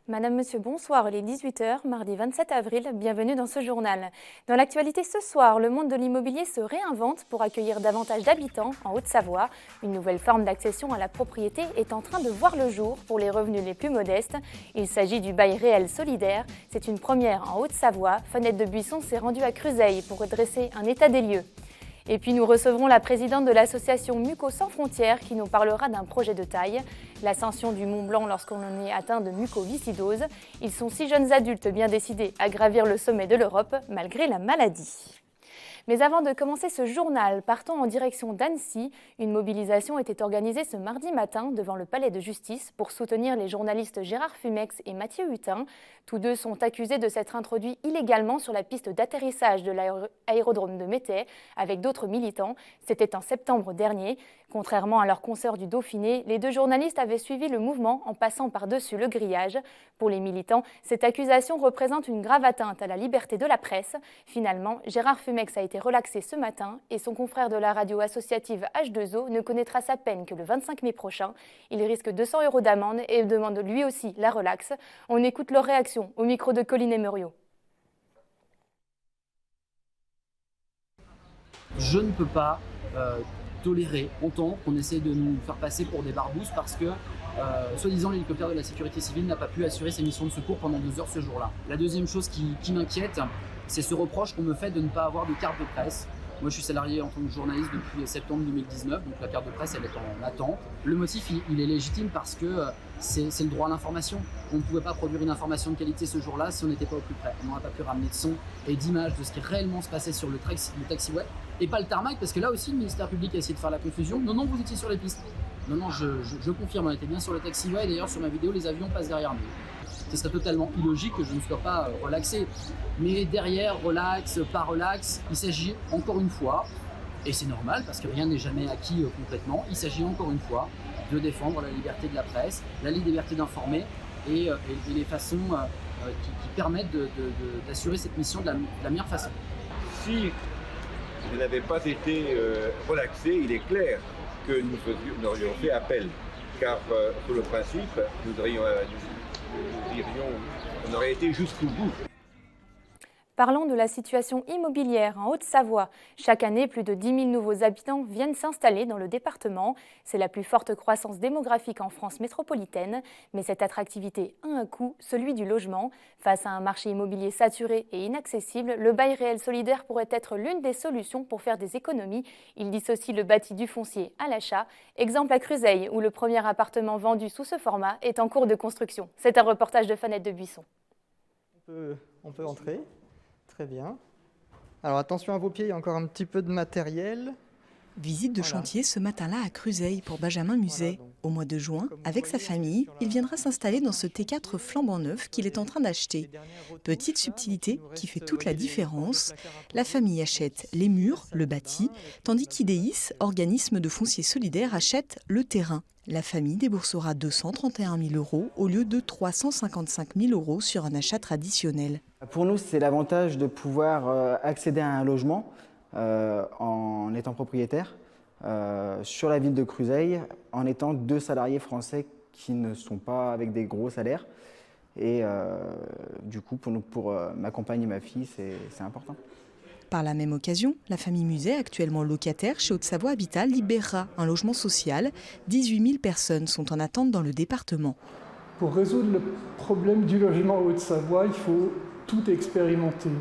Madame, Monsieur, bonsoir. Il est 18 h, mardi 27 avril. Bienvenue dans ce journal. Dans l'actualité ce soir, le monde de l'immobilier se réinvente pour accueillir davantage d'habitants en Haute-Savoie. Une nouvelle forme d'accession à la propriété est en train de voir le jour pour les revenus les plus modestes. Il s'agit du bail réel solidaire. C'est une première en Haute-Savoie. Fenêtre de Buisson s'est rendue à Cruseilles pour dresser un état des lieux. Et puis nous recevrons la présidente de l'association Muco Sans Frontières qui nous parlera d'un projet de taille, l'ascension du Mont Blanc lorsqu'on en est atteint de mucoviscidose. Ils sont 6 jeunes adultes bien décidés à gravir le sommet de l'Europe malgré la maladie. Mais avant de commencer ce journal, partons en direction d'Annecy. Une mobilisation était organisée ce mardi matin devant le palais de justice pour soutenir les journalistes Gérard Fumex et Mathieu Hutin. Tous deux sont accusés de s'être introduits illégalement sur la piste d'atterrissage de l'aérodrome de Métais avec d'autres militants. C'était en septembre dernier. Contrairement à leurs consoeurs du Dauphiné, les deux journalistes avaient suivi le mouvement en passant par-dessus le grillage. Pour les militants, cette accusation représente une grave atteinte à la liberté de la presse. Finalement, Gérard Fumex a été relaxé ce matin et son confrère de la radio associative H2O ne connaîtra sa peine que le 25 mai prochain. Il risque 200 € d'amende et demande lui aussi la relaxe. On écoute leur réaction au micro de Colline Muriot. Je ne peux pas tolérer autant qu'on essaie de nous faire passer pour des barbouzes parce que, soi-disant, l'hélicoptère de la sécurité civile n'a pas pu assurer ses missions de secours pendant 2 heures ce jour-là. La deuxième chose qui m'inquiète, c'est ce reproche qu'on me fait de ne pas avoir de carte de presse. Moi, je suis salarié en tant que journaliste depuis septembre 2019, donc la carte de presse, elle est en attente. Le motif, il est légitime parce que c'est le droit à l'information. On ne pouvait pas produire une information de qualité ce jour-là si on n'était pas au plus près. On n'aurait pas pu ramener de son et d'images de ce qui réellement se passait sur le taxiway. Et pas le tarmac, parce que là aussi, le ministère public a essayé de faire la confusion. Non, vous étiez sur les pistes. Non, je confirme, on était bien sur le taxiway. D'ailleurs, sur ma vidéo, les avions passent derrière nous. Ce serait totalement illogique que je ne sois pas relaxé. Mais derrière, relax, pas relax, il s'agit encore une fois, et c'est normal parce que rien n'est jamais acquis complètement, il s'agit encore une fois de défendre la liberté de la presse, la liberté d'informer et les façons qui permettent d'assurer cette mission de la meilleure façon. Si je n'avais pas été relaxé, il est clair que nous aurions fait appel, car sur le principe, on aurait été jusqu'au bout. Parlons de la situation immobilière en Haute-Savoie. Chaque année, plus de 10 000 nouveaux habitants viennent s'installer dans le département. C'est la plus forte croissance démographique en France métropolitaine. Mais cette attractivité a un coût, celui du logement. Face à un marché immobilier saturé et inaccessible, le bail réel solidaire pourrait être l'une des solutions pour faire des économies. Il dissocie le bâti du foncier à l'achat. Exemple à Cruseilles, où le premier appartement vendu sous ce format est en cours de construction. C'est un reportage de Fenêtre de Buisson. On peut entrer. Très bien. Alors attention à vos pieds, il y a encore un petit peu de matériel. Visite de chantier ce matin-là à Cruseilles pour Benjamin Muset. Au mois de juin, avec sa famille, il viendra s'installer dans ce T4 flambant neuf qu'il est en train d'acheter. Petite subtilité qui fait toute la différence. La famille achète les murs, le bâti, tandis qu'Idéis, organisme de foncier solidaire, achète le terrain. La famille déboursera 231 000 € au lieu de 355 000 € sur un achat traditionnel. Pour nous, c'est l'avantage de pouvoir accéder à un logement en étant propriétaire sur la ville de Cruseilles, en étant 2 salariés français qui ne sont pas avec des gros salaires. Et du coup, pour ma compagne et ma fille, c'est important. Par la même occasion, la famille Muset, actuellement locataire chez Haute-Savoie Habitat, libérera un logement social. 18 000 personnes sont en attente dans le département. Pour résoudre le problème du logement en Haute-Savoie, il faut tout expérimenter.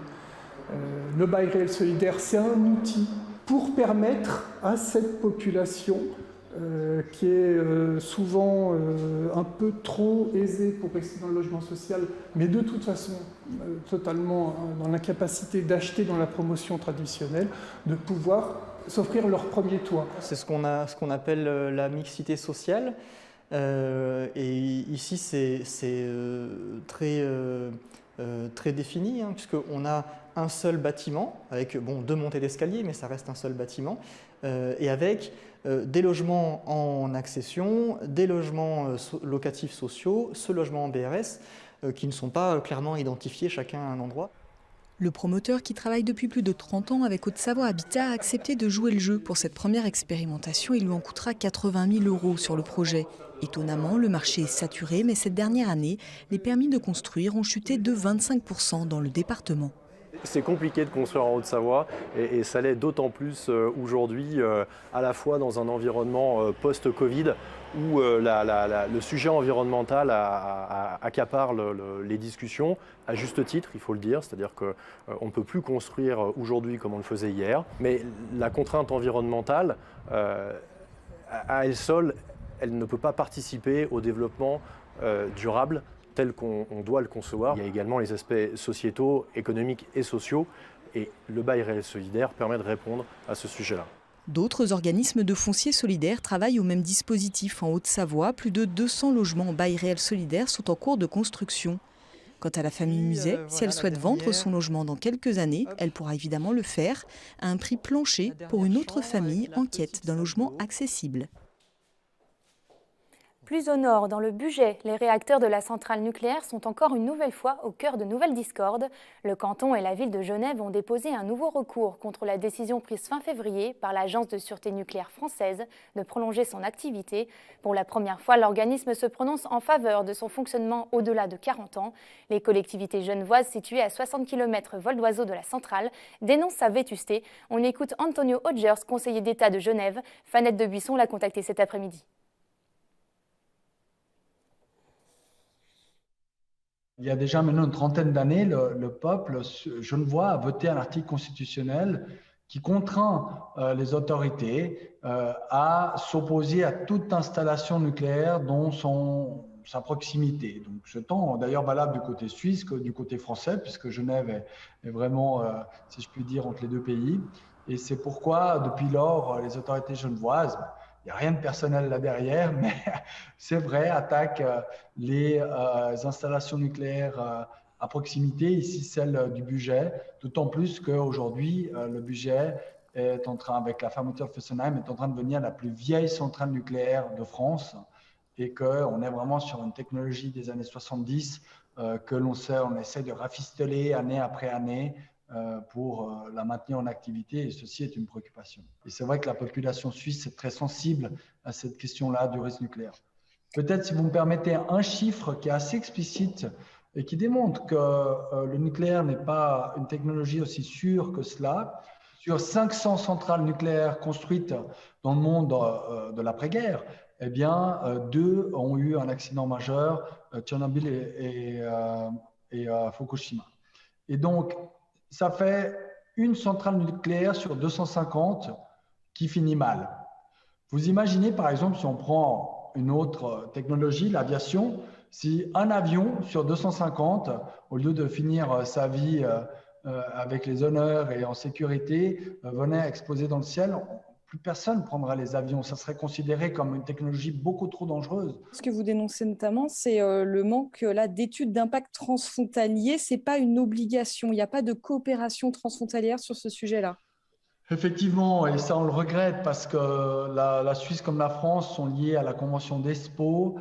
Le bail réel solidaire, c'est un outil pour permettre à cette population qui est souvent un peu trop aisée pour rester dans le logement social, mais de toute façon totalement dans l'incapacité d'acheter dans la promotion traditionnelle, de pouvoir s'offrir leur premier toit. C'est ce qu'on appelle la mixité sociale. Et ici, c'est très défini, puisqu'on a un seul bâtiment, avec 2 montées d'escalier, mais ça reste un seul bâtiment, et avec des logements en accession, des logements locatifs sociaux, ce logement en BRS, qui ne sont pas clairement identifiés chacun à un endroit. Le promoteur qui travaille depuis plus de 30 ans avec Haute-Savoie Habitat a accepté de jouer le jeu pour cette première expérimentation. Il lui en coûtera 80 000 € sur le projet. Étonnamment, le marché est saturé, mais cette dernière année, les permis de construire ont chuté de 25% dans le département. C'est compliqué de construire en Haute-Savoie et ça l'est d'autant plus aujourd'hui, à la fois dans un environnement post-Covid où le sujet environnemental accapare les discussions, à juste titre, il faut le dire, c'est-à-dire qu'on ne peut plus construire aujourd'hui comme on le faisait hier, mais la contrainte environnementale, à elle seule, elle ne peut pas participer au développement durable tel qu'on doit le concevoir. Il y a également les aspects sociétaux, économiques et sociaux, et le bail réel solidaire permet de répondre à ce sujet-là. D'autres organismes de foncier solidaire travaillent au même dispositif. En Haute-Savoie, plus de 200 logements en bail réel solidaire sont en cours de construction. Quant à la famille Muset, si elle souhaite vendre son logement dans quelques années, elle pourra évidemment le faire à un prix plancher pour une autre famille en quête d'un logement accessible. Plus au nord, dans le Bugey, les réacteurs de la centrale nucléaire sont encore une nouvelle fois au cœur de nouvelles discordes. Le canton et la ville de Genève ont déposé un nouveau recours contre la décision prise fin février par l'Agence de sûreté nucléaire française de prolonger son activité. Pour la première fois, l'organisme se prononce en faveur de son fonctionnement au-delà de 40 ans. Les collectivités genevoises situées à 60 km vol d'oiseau de la centrale dénoncent sa vétusté. On écoute Antonio Hodgers, conseiller d'État de Genève. Fanette de Buisson l'a contacté cet après-midi. Il y a déjà maintenant une trentaine d'années, le peuple genevois a voté un article constitutionnel qui contraint les autorités à s'opposer à toute installation nucléaire dans sa proximité. Donc, ce temps d'ailleurs valable du côté suisse que du côté français, puisque Genève est vraiment, si je puis dire, entre les deux pays. Et c'est pourquoi, depuis lors, les autorités genevoises, il n'y a rien de personnel là derrière, mais c'est vrai, attaquent les installations nucléaires à proximité, ici celle du Bugey, d'autant plus qu'aujourd'hui, le Bugey est en train, avec la fermeture de Fessenheim, est en train de devenir la plus vieille centrale nucléaire de France et qu'on est vraiment sur une technologie des années 70 que on essaie de rafistoler année après année pour la maintenir en activité, et ceci est une préoccupation. Et c'est vrai que la population suisse est très sensible à cette question-là du risque nucléaire. Peut-être, si vous me permettez, un chiffre qui est assez explicite et qui démontre que le nucléaire n'est pas une technologie aussi sûre que cela. Sur 500 centrales nucléaires construites dans le monde de l'après-guerre, eh bien, 2 ont eu un accident majeur, Tchernobyl et Fukushima. Et donc, ça fait une centrale nucléaire sur 250 qui finit mal. Vous imaginez, par exemple, si on prend une autre technologie, l'aviation, si un avion sur 250, au lieu de finir sa vie avec les honneurs et en sécurité, venait à exploser dans le ciel, plus personne ne prendra les avions. Ça serait considéré comme une technologie beaucoup trop dangereuse. Ce que vous dénoncez notamment, c'est le manque d'études d'impact transfrontalier. Ce n'est pas une obligation. Il n'y a pas de coopération transfrontalière sur ce sujet-là. Effectivement, et ça on le regrette parce que la Suisse comme la France sont liées à la convention d'Espoo,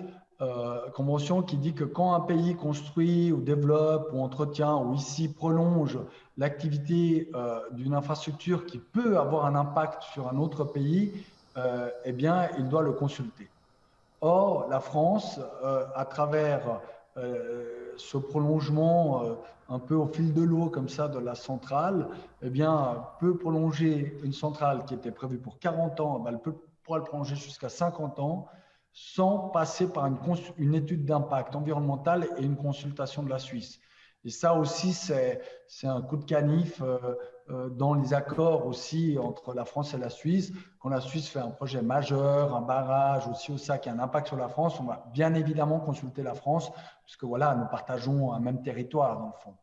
convention qui dit que quand un pays construit ou développe ou entretient ou ici prolonge l'activité d'une infrastructure qui peut avoir un impact sur un autre pays, eh bien, il doit le consulter. Or, la France, à travers ce prolongement un peu au fil de l'eau comme ça de la centrale, eh bien, peut prolonger une centrale qui était prévue pour 40 ans, elle pourra le prolonger jusqu'à 50 ans sans passer par une étude d'impact environnemental et une consultation de la Suisse. Et ça aussi, c'est un coup de canif dans les accords aussi entre la France et la Suisse. Quand la Suisse fait un projet majeur, un barrage aussi, ça qui a un impact sur la France, on va bien évidemment consulter la France, puisque voilà, nous partageons un même territoire dans le fond.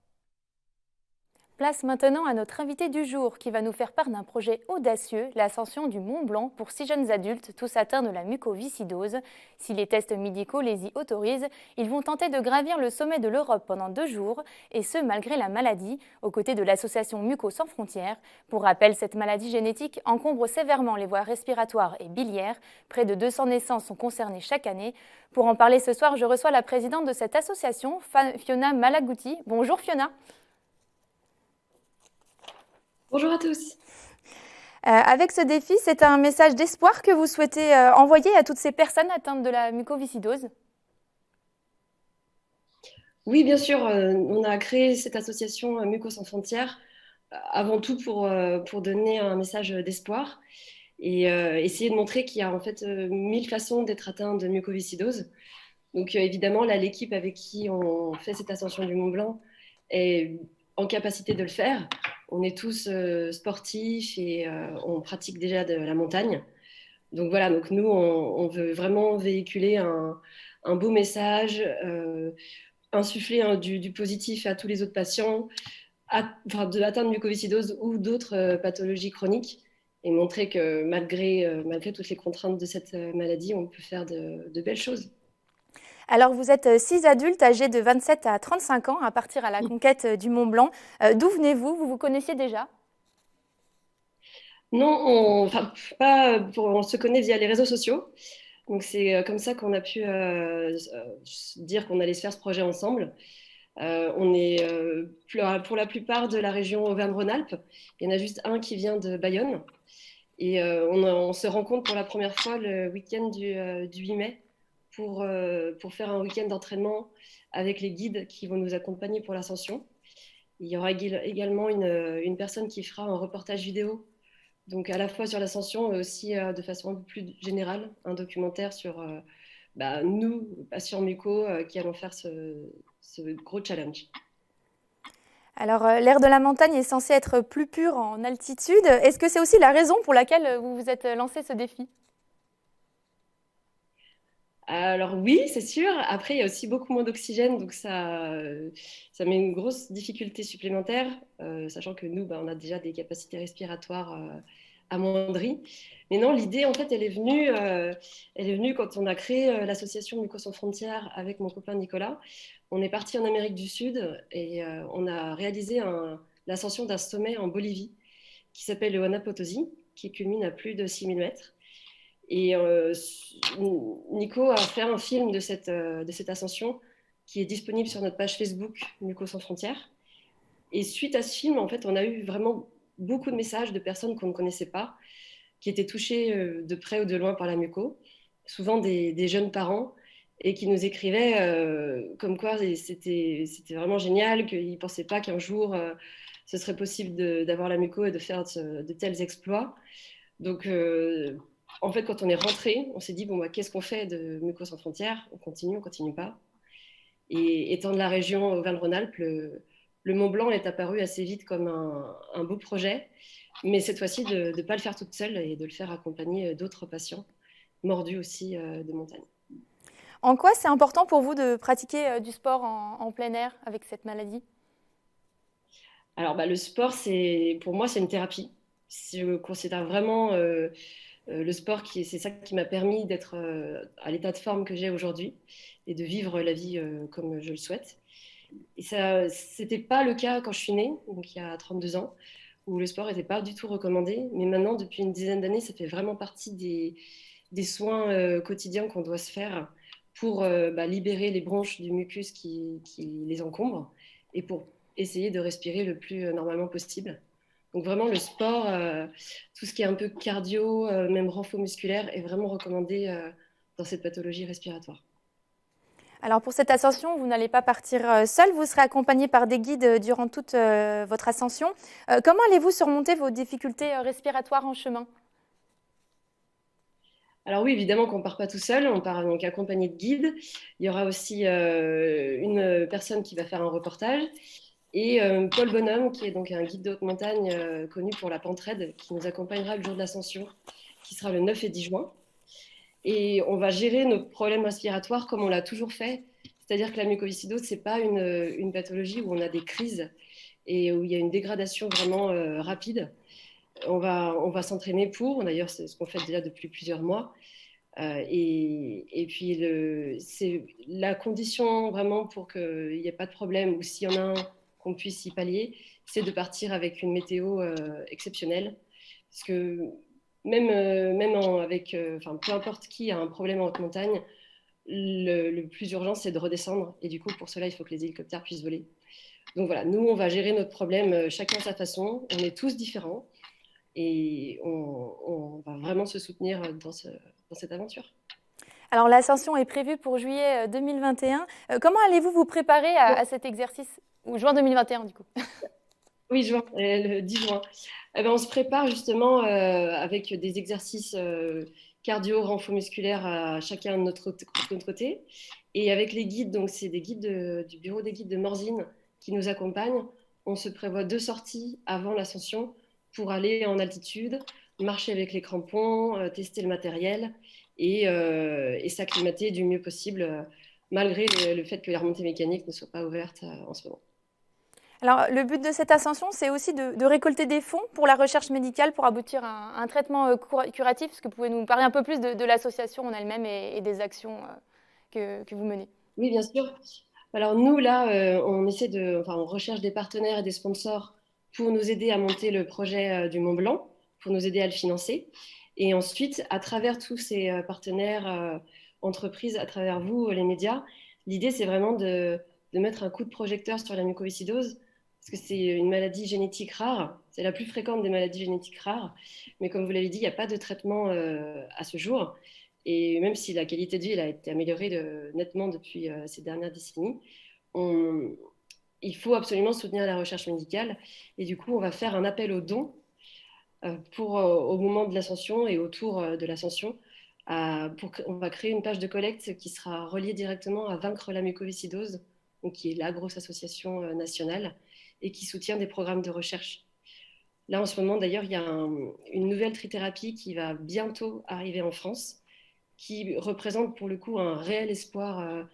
Place maintenant à notre invité du jour qui va nous faire part d'un projet audacieux, l'ascension du Mont Blanc pour 6 jeunes adultes tous atteints de la mucoviscidose. Si les tests médicaux les y autorisent, ils vont tenter de gravir le sommet de l'Europe pendant 2 jours, et ce malgré la maladie, aux côtés de l'association Muco Sans Frontières. Pour rappel, cette maladie génétique encombre sévèrement les voies respiratoires et biliaires. Près de 200 naissances sont concernées chaque année. Pour en parler ce soir, je reçois la présidente de cette association, Fiona Malagouti. Bonjour Fiona. Bonjour à tous. Avec ce défi, c'est un message d'espoir que vous souhaitez envoyer à toutes ces personnes atteintes de la mucoviscidose? Oui, bien sûr, on a créé cette association Mucos sans frontières avant tout pour donner un message d'espoir et essayer de montrer qu'il y a en fait 1000 façons d'être atteint de mucoviscidose. Donc évidemment, là, l'équipe avec qui on fait cette ascension du Mont Blanc est en capacité de le faire. On est tous sportifs et on pratique déjà de la montagne. Donc voilà, donc nous, on veut vraiment véhiculer un beau message, insuffler du positif à tous les autres patients, de l'atteinte de mucoviscidose ou d'autres pathologies chroniques, et montrer que malgré toutes les contraintes de cette maladie, on peut faire de belles choses. Alors, vous êtes 6 adultes âgés de 27 à 35 ans à partir à la conquête du Mont Blanc. D'où venez-vous? Vous vous connaissiez déjà? Non, on se connaît via les réseaux sociaux. Donc, c'est comme ça qu'on a pu dire qu'on allait se faire ce projet ensemble. On est pour la plupart de la région Auvergne-Rhône-Alpes. Il y en a juste un qui vient de Bayonne. Et on se rencontre pour la première fois le week-end du 8 mai pour faire un week-end d'entraînement avec les guides qui vont nous accompagner pour l'ascension. Il y aura également une personne qui fera un reportage vidéo, donc à la fois sur l'ascension, mais aussi de façon un peu plus générale, un documentaire sur nous, patients mucos, qui allons faire ce gros challenge. Alors, l'air de la montagne est censé être plus pur en altitude. Est-ce que c'est aussi la raison pour laquelle vous vous êtes lancé ce défi? Alors oui, c'est sûr. Après, il y a aussi beaucoup moins d'oxygène, donc ça met une grosse difficulté supplémentaire, sachant que nous, on a déjà des capacités respiratoires amoindries. Mais non, l'idée, en fait, elle est venue quand on a créé l'association Mucos sans frontières avec mon copain Nicolas. On est parti en Amérique du Sud et on a réalisé l'ascension d'un sommet en Bolivie qui s'appelle le Huayna Potosí, qui culmine à plus de 6000 mètres. Et Nico a fait un film de cette ascension qui est disponible sur notre page Facebook Mucos sans frontières. Et suite à ce film, en fait, on a eu vraiment beaucoup de messages de personnes qu'on ne connaissait pas, qui étaient touchées de près ou de loin par la muco, souvent des jeunes parents, et qui nous écrivaient comme quoi c'était vraiment génial, qu'ils ne pensaient pas qu'un jour ce serait possible d'avoir la muco et de faire de tels exploits. Donc, en fait, quand on est rentré, on s'est dit, qu'est-ce qu'on fait de Mucos sans frontières? On continue pas? Et étant de la région Auvergne-Rhône-Alpes, le Mont Blanc est apparu assez vite comme un beau projet, mais cette fois-ci, de ne pas le faire toute seule et de le faire accompagner d'autres patients, mordus aussi de montagne. En quoi c'est important pour vous de pratiquer du sport en plein air avec cette maladie? Alors, le sport, pour moi, c'est une thérapie. Je considère vraiment le sport, c'est ça qui m'a permis d'être à l'état de forme que j'ai aujourd'hui et de vivre la vie comme je le souhaite. Et ça, c'était pas le cas quand je suis née, donc il y a 32 ans, où le sport n'était pas du tout recommandé. Mais maintenant, depuis une dizaine d'années, ça fait vraiment partie des soins quotidiens qu'on doit se faire pour libérer les bronches du mucus qui les encombrent et pour essayer de respirer le plus normalement possible. Donc vraiment, le sport, tout ce qui est un peu cardio, même renfort musculaire, est vraiment recommandé dans cette pathologie respiratoire. Alors pour cette ascension, vous n'allez pas partir seul, vous serez accompagné par des guides durant toute votre ascension. Comment allez-vous surmonter vos difficultés respiratoires en chemin? Alors oui, évidemment qu'on ne part pas tout seul, on part donc accompagné de guides. Il y aura aussi une personne qui va faire un reportage. Et Paul Bonhomme, qui est donc un guide de haute montagne connu pour la Pentraide, qui nous accompagnera le jour de l'ascension, qui sera le 9 et 10 juin. Et on va gérer nos problèmes respiratoires comme on l'a toujours fait. C'est-à-dire que la mucoviscidose, ce n'est pas une pathologie où on a des crises et où il y a une dégradation vraiment rapide. On va s'entraîner pour, d'ailleurs c'est ce qu'on fait déjà depuis plusieurs mois. Et puis c'est la condition vraiment pour qu'il n'y ait pas de problème, ou s'il y en a un, qu'on puisse y pallier, c'est de partir avec une météo exceptionnelle. Parce que peu importe qui a un problème en haute montagne, le plus urgent, c'est de redescendre. Et du coup, pour cela, il faut que les hélicoptères puissent voler. Donc voilà, nous, on va gérer notre problème chacun à sa façon. On est tous différents. et on va vraiment se soutenir dans cette aventure. Alors l'ascension est prévue pour juillet 2021. Comment allez-vous vous préparer à cet exercice? Ou juin 2021 du coup? Oui, juin, le 10 juin. On se prépare justement avec des exercices cardio, renfort musculaire à chacun de notre côté. Et avec les guides, donc c'est des guides du bureau des guides de Morzine qui nous accompagnent. On se prévoit 2 sorties avant l'ascension pour aller en altitude, marcher avec les crampons, tester le matériel et s'acclimater du mieux possible, malgré le fait que les remontées mécaniques ne soient pas ouvertes en ce moment. Alors, le but de cette ascension, c'est aussi de récolter des fonds pour la recherche médicale pour aboutir à un traitement curatif. Est-ce que vous pouvez nous parler un peu plus de l'association en elle-même et des actions que vous menez? Oui, bien sûr. Alors nous, là, on recherche des partenaires et des sponsors pour nous aider à monter le projet du Mont Blanc, pour nous aider à le financer. Et ensuite, à travers tous ces partenaires, entreprises, à travers vous, les médias, l'idée, c'est vraiment de mettre un coup de projecteur sur la mucoviscidose, parce que c'est une maladie génétique rare. C'est la plus fréquente des maladies génétiques rares. Mais comme vous l'avez dit, il n'y a pas de traitement à ce jour. Et même si la qualité de vie elle a été améliorée nettement depuis ces dernières décennies, il faut absolument soutenir la recherche médicale. Et du coup, on va faire un appel aux dons au moment de l'ascension et autour de l'ascension. On va créer une page de collecte qui sera reliée directement à Vaincre la mucoviscidose, donc qui est la grosse association nationale et qui soutient des programmes de recherche. Là, en ce moment, d'ailleurs, il y a une nouvelle trithérapie qui va bientôt arriver en France, qui représente pour le coup un réel espoir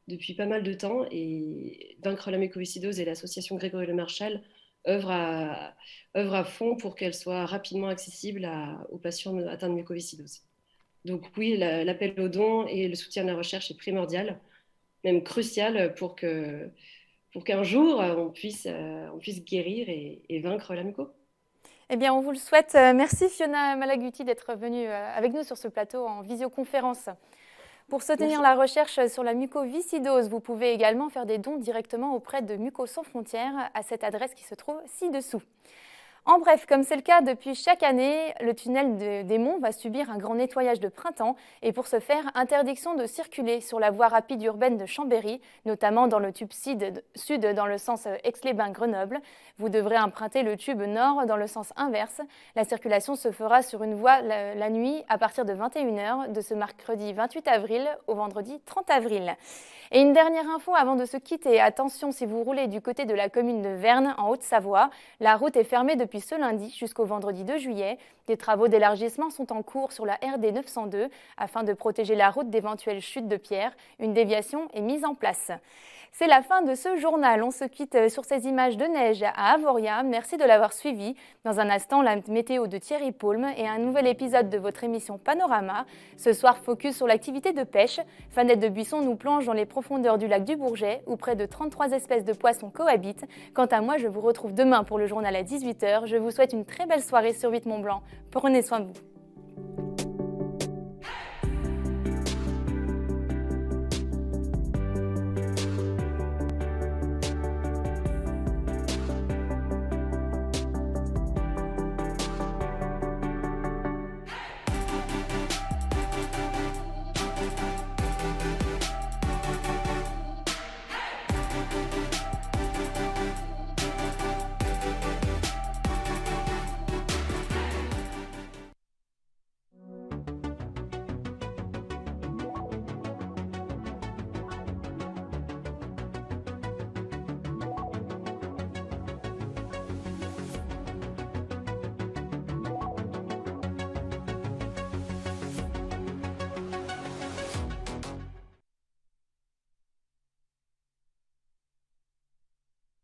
depuis pas mal de temps. Et Vaincre la mucoviscidose et l'association Grégory Le Marchal œuvrent à fond pour qu'elle soit rapidement accessible aux patients atteints de mucoviscidose. Donc oui, l'appel aux dons et le soutien à la recherche est primordial, même crucial pour qu'un jour on puisse guérir et vaincre la muco. Eh bien, on vous le souhaite. Merci Fiona Malaguti d'être venue avec nous sur ce plateau en visioconférence. Pour soutenir la recherche sur la mucoviscidose, vous pouvez également faire des dons directement auprès de Mucos Sans Frontières à cette adresse qui se trouve ci-dessous. En bref, comme c'est le cas depuis chaque année, le tunnel des Monts va subir un grand nettoyage de printemps et pour ce faire, interdiction de circuler sur la voie rapide urbaine de Chambéry, notamment dans le tube sud dans le sens Aix-les-Bains-Grenoble. Vous devrez emprunter le tube nord dans le sens inverse. La circulation se fera sur une voie la nuit à partir de 21h de ce mercredi 28 avril au vendredi 30 avril. Et une dernière info avant de se quitter. Attention, si vous roulez du côté de la commune de Verne, en Haute-Savoie, la route est fermée depuis ce lundi jusqu'au vendredi 2 juillet. Des travaux d'élargissement sont en cours sur la RD 902 afin de protéger la route d'éventuelles chutes de pierres. Une déviation est mise en place. C'est la fin de ce journal. On se quitte sur ces images de neige à Avoria. Merci de l'avoir suivi. Dans un instant, la météo de Thierry Paulme et un nouvel épisode de votre émission Panorama. Ce soir, focus sur l'activité de pêche. Fanette de Buisson nous plonge dans les profondeurs du lac du Bourget où près de 33 espèces de poissons cohabitent. Quant à moi, je vous retrouve demain pour le journal à 18h. Je vous souhaite une très belle soirée sur 8 Mont Blanc. Prenez soin de vous.